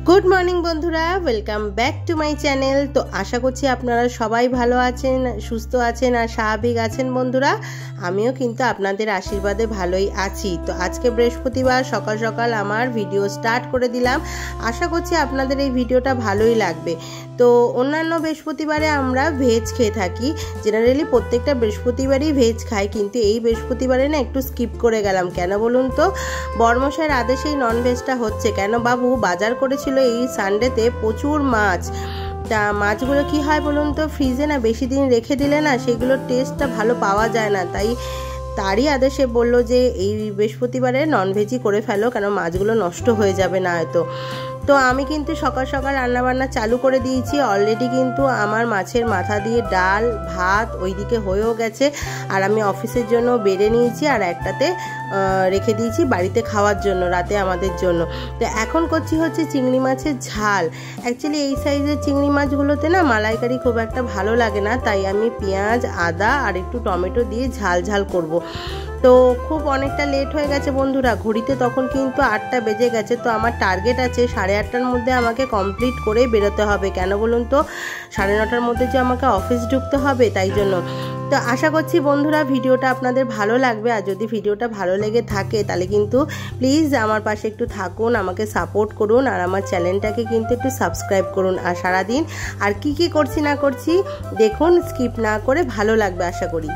Good morning বন্ধুরা, welcome back to my channel. তো আশা করছি আপনারা সবাই ভালো আছেন, সুস্থ আছেন আর স্বাভাবিক আছেন। বন্ধুরা, আমিও কিন্তু আপনাদের আশীর্বাদে ভালোই আছি। তো আজকে বৃহস্পতিবার সকাল সকাল আমার ভিডিও স্টার্ট করে দিলাম। আশা করছি আপনাদের এই ভিডিওটা ভালোই লাগবে। তো অন্যান্য বৃহস্পতিবারে আমরা ভেজ খেয়ে থাকি, জেনারেলি প্রত্যেকটা বৃহস্পতিবারই ভেজ খাই, কিন্তু এই বৃহস্পতিবারে না একটু স্কিপ করে গেলাম। কেন বলুন তো? বর্মশাইয়ের আদেশেই ননভেজটা হচ্ছে। কেন বাবু বাজার করেছিল এই সানডেতে প্রচুর মাছ। তা মাছগুলো কি হয় বলুন তো, ফ্রিজে না বেশি দিন রেখে দিলে না সেগুলোর টেস্টটা ভালো পাওয়া যায় না। তারই আদেশে বললো যে এই বৃহস্পতিবারে ননভেজই করে ফেলো, কারণ মাছগুলো নষ্ট হয়ে যাবে না হয়তো। তো আমি কিন্তু সকাল সকাল রান্নাবান্না চালু করে দিয়েছি। অলরেডি কিন্তু আমার মাছের মাথা দিয়ে ডাল ভাত ওইদিকে হয়েও গেছে, আর আমি অফিসের জন্য বেড়ে নিয়েছি আর একটাতে রেখে দিয়েছি বাড়িতে খাওয়ার জন্য, রাতে আমাদের জন্য। তো এখন করছি হচ্ছে চিংড়ি মাছের ঝাল। অ্যাকচুয়ালি এই সাইজের চিংড়ি মাছগুলোতে না মালাইকারি খুব একটা ভালো লাগে না, তাই আমি পেঁয়াজ আদা আর একটু টমেটো দিয়ে ঝাল ঝাল করব। তো খুব অনেকটা লেট হয়ে গেছে বন্ধুরা, ঘড়িতে তখন কিন্তু 8টা বেজে গেছে। তো আমার টার্গেট আছে 8:30টার মধ্যে আমাকে কমপ্লিট করে বেরোতে হবে। কেন বলুন তো, 9:30টার মধ্যে যে আমাকে অফিস ঢুকতে হবে, তাই জন্য। তো আশা করছি বন্ধুরা ভিডিওটা আপনাদের ভালো লাগবে। আর যদি ভিডিওটা ভালো লেগে থাকে তাহলে কিন্তু প্লিজ আমার পাশে একটু থাকুন, আমাকে সাপোর্ট করুন, আর আমার চ্যানেলটাকে কিন্তু একটু সাবস্ক্রাইব করুন। আর সারাদিন আর কি করছি না করছি দেখুন, স্কিপ না করে ভালো লাগবে আশা করি।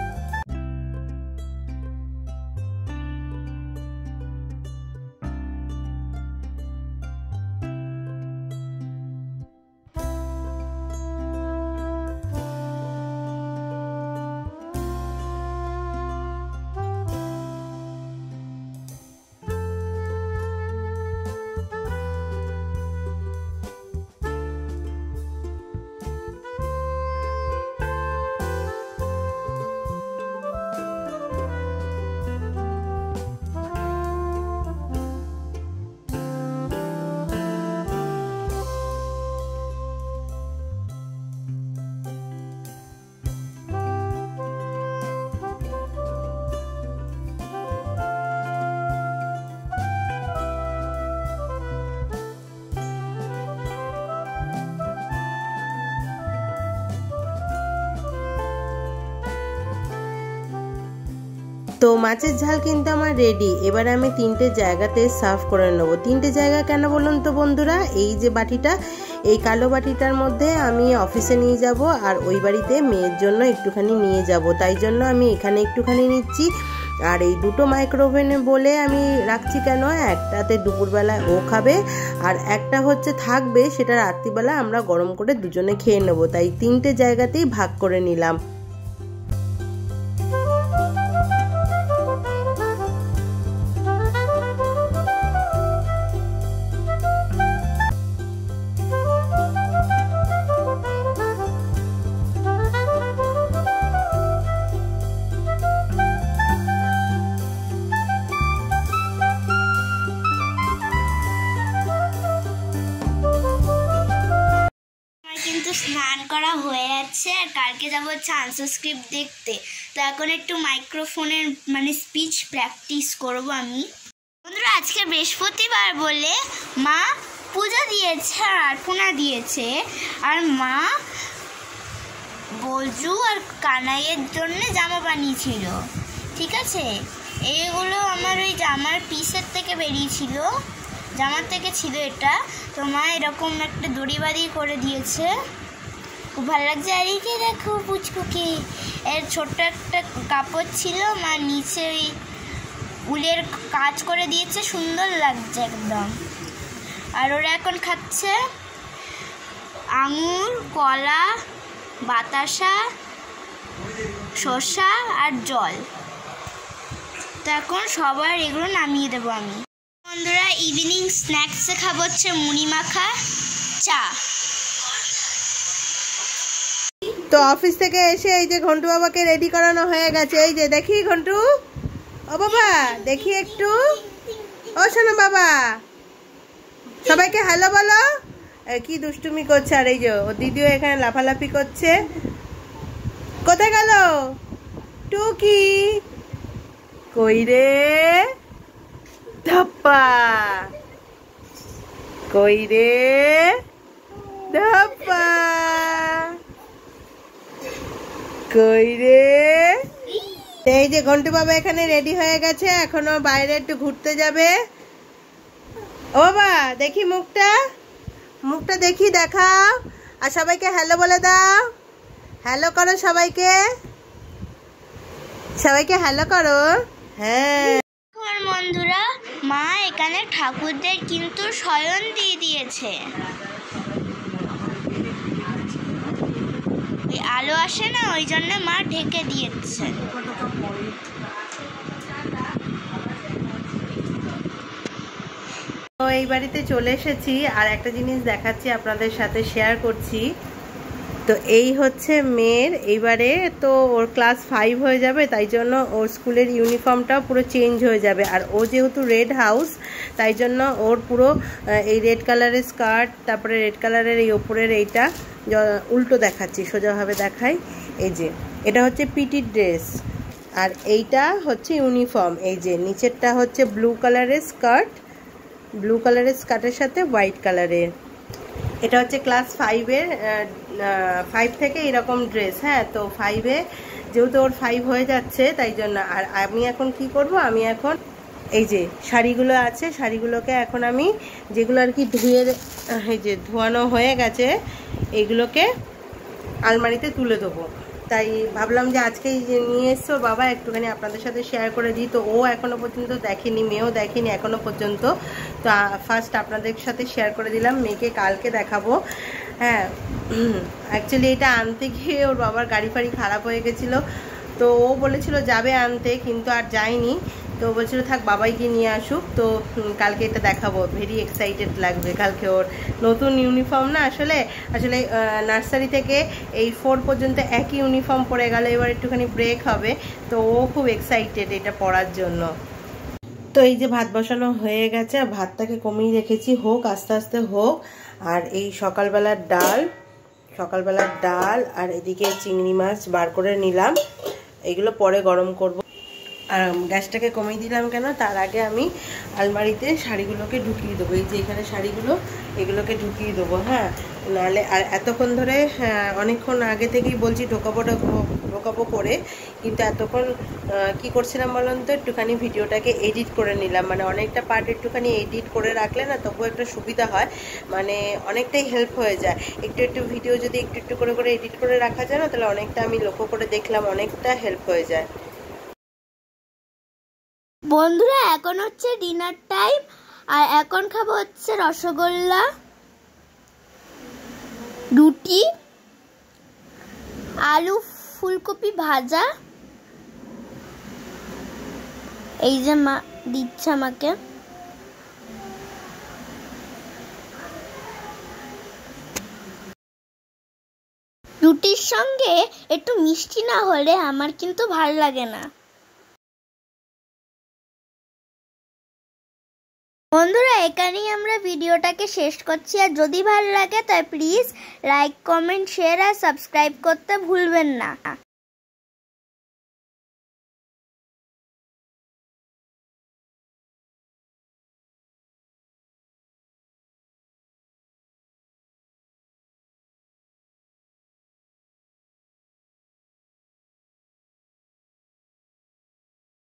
তো মাছের ঝাল কিন্তু আমার রেডি। এবার আমি 3টে জায়গাতে সার্ভ করে নেবো। 3টে জায়গা কেন বলুন তো বন্ধুরা, এই যে বাটিটা, এই কালো বাটিটার মধ্যে আমি অফিসে নিয়ে যাব, আর ওই বাড়িতে মেয়ের জন্য একটুখানি নিয়ে যাব, তাই জন্য আমি এখানে একটুখানি নিচ্ছি। আর এই দুটো মাইক্রোওভেনে বলে আমি রাখছি কেন, একটাতে দুপুরবেলায় ও খাবে আর একটা হচ্ছে থাকবে, সেটা রাত্রিবেলা আমরা গরম করে দুজনে খেয়ে নেবো। তাই 3টে জায়গাতেই ভাগ করে নিলাম। স্নান করা হয়ে যাচ্ছে, আর কালকে যাবো হচ্ছে আনসার স্ক্রিপ্ট দেখতে। তো এখন একটু মাইক্রোফোনের স্পিচ প্র্যাকটিস করব আমি। বন্ধুরা, আজকে বৃহস্পতিবার বলে মা পূজা দিয়েছে আর আর্পনা দিয়েছে, আর মা বজু আর কানাইয়ের জন্য জামা বানিয়েছিল। ঠিক আছে, এইগুলো আমার ওই জামার পিসের থেকে বেরিয়েছিল, জামার থেকে ছিল এটা। তো মা এরকম একটা দড়ি বাঁধি করে দিয়েছে, খুব ভালো লাগছে। আর এই যে দেখো পুচকুকে, এর ছোট্ট একটা কাপড় ছিল, মা নিচে ওই উলের কাজ করে দিয়েছে, সুন্দর লাগছে একদম। আর ওরা এখন খাচ্ছে আঙুর, কলা, বাতাসা, শসা আর জল। তো এখন সবার এগুলো নামিয়ে দেবো আমি। বন্ধুরা, ইভিনিং স্ন্যাক্সে খাবো হচ্ছে মুড়ি মাখা, চা। তো অফিস থেকে এসে এই যে ঘন্টু বাবাকে রেডি করানো হয়ে গেছে। এই যে দেখি ঘন্টু, ও বাবা দেখি একটু, ও শোনো বাবা, সবাইকে হ্যালো বলো। কি দুষ্টুমি করছে, আর এই যে ও দিদিও এখানে লাফালাফি করছে। কোথায় গেল টুকি? কই রে ধাপ্পা, কই রে ধাপ্পা, কই রে। এই যে ঘন্টু বাবা এখানে রেডি হয়ে গেছে, এখনো বাইরে একটু ঘুরতে যাবে। ও বাবা দেখি মুখটা, মুখটা দেখি, দেখাও আর সবাইকে হ্যালো বলে দাও। হ্যালো করো সবাইকে, সবাইকে হ্যালো করো। হ্যাঁ বন্ধুরা, মা এখানে ঠাকুরদের কিন্তু শয়ন দিয়ে দিয়েছে। ওই আলো আসে না, ওই জন্য মা ঢেকে দিয়েছে। তো এই বাড়িতে চলে এসেছি আর একটা জিনিস দেখাচ্ছি, আপনাদের সাথে শেয়ার করছি। তো এই হচ্ছে মেয়ের, এইবারে তো ওর ক্লাস 5 হয়ে যাবে, তাই জন্য ওর স্কুলের ইউনিফর্মটাও পুরো চেঞ্জ হয়ে যাবে। আর ও যেহেতু রেড হাউস, তাই জন্য ওর পুরো এই রেড কালারের স্কার্ট, তারপরে রেড কালারের এই ওপরের এইটা উল্টো দেখাচ্ছি, সোজাভাবে দেখাই। এই যে এটা হচ্ছে পিটি ড্রেস, আর এইটা হচ্ছে ইউনিফর্ম। এই যে নিচেরটা হচ্ছে ব্লু কালারের স্কার্ট, ব্লু কালারের স্কার্টের সাথে হোয়াইট কালারের। এটা হচ্ছে ক্লাস 5-এর, 5 থেকে এরকম ড্রেস। হ্যাঁ, তো 5-এ যেহেতু ওর 5 হয়ে যাচ্ছে, তাই জন্য। আর আমি এখন কি করব, আমি এখন এই যে শাড়িগুলো আছে, শাড়িগুলোকে এখন আমি যেগুলো আর কি ধুয়ে, এই যে ধোয়ানো হয়ে গেছে, এইগুলোকে আলমারিতে তুলে দেবো। তাই ভাবলাম যে আজকেই যে নিয়ে এসছো বাবা, একটুখানি আপনাদের সাথে শেয়ার করে দিই। তো ও এখনও পর্যন্ত দেখেনি, মেয়েও দেখেনি এখনও পর্যন্ত। তো ফার্স্ট আপনাদের সাথে শেয়ার করে দিলাম, মেয়েকে কালকে দেখাবো। হ্যাঁ, অ্যাকচুয়ালি এটা আনতে গিয়ে ওর বাবার গাড়ি ফাড়ি খারাপ হয়ে গেছিলো, তো ও বলেছিল যাবে আনতে, কিন্তু আর যায়নি। তো বলছিল থাক বাবাই গিয়ে নিয়ে আসুক। তো কালকে এটা দেখাবো, ভেরি এক্সাইটেড লাগবে কালকে। ওর নতুন ইউনিফর্ম না, আসলে নার্সারি থেকে এই 4 পর্যন্ত একই ইউনিফর্ম পরে গেল, এবার একটুখানি ব্রেক হবে, তো ও খুব এক্সাইটেড এটা পরার জন্য। তো এই যে ভাত বসানো হয়ে গেছে, ভাতটাকে কমিয়ে রেখেছি, হোক আস্তে আস্তে হোক। আর এই সকালবেলার ডাল আর এদিকে চিংড়ি মাছ বার করে নিলাম, এগুলো পরে গরম করব। আর গ্যাসটাকে কমিয়ে দিলাম কেন, তার আগে আমি আলমারিতে শাড়িগুলোকে ঢুকিয়ে দেবো। এই যে এখানে শাড়িগুলো, এগুলোকে ঢুকিয়ে দেবো। হ্যাঁ, নাহলে আর এতক্ষণ ধরে অনেকক্ষণ আগে থেকেই বলছি ঢোকাবো করে, কিন্তু এতক্ষণ কি করছিলাম বলুন তো, একটুখানি ভিডিওটাকে এডিট করে নিলাম। মানে অনেকটা পার্ট একটুখানি এডিট করে রাখলে না, তবুও একটা সুবিধা হয়, মানে অনেকটাই হেল্প হয়ে যায়। একটু ভিডিও যদি একটু করে এডিট করে রাখা যায় না, তাহলে অনেকটা, আমি লক্ষ্য করে দেখলাম, অনেকটা হেল্প হয়ে যায়। বন্ধুরা, এখন হচ্ছে ডিনার টাইম, আর এখন খাবো হচ্ছে রসগোল্লা, রুটি, আলু ফুলকপি ভাজা। এই যে মা দিচ্ছে আমাকে। রুটির সঙ্গে একটু মিষ্টি না হলে আমার কিন্তু ভালো লাগে না। বন্ধুরা, এখানেই আমরা ভিডিওটাকে শেষ করছি। আর যদি ভালো লাগে তাই প্লিজ লাইক, কমেন্ট, শেয়ার আর সাবস্ক্রাইব করতে ভুলবেন না।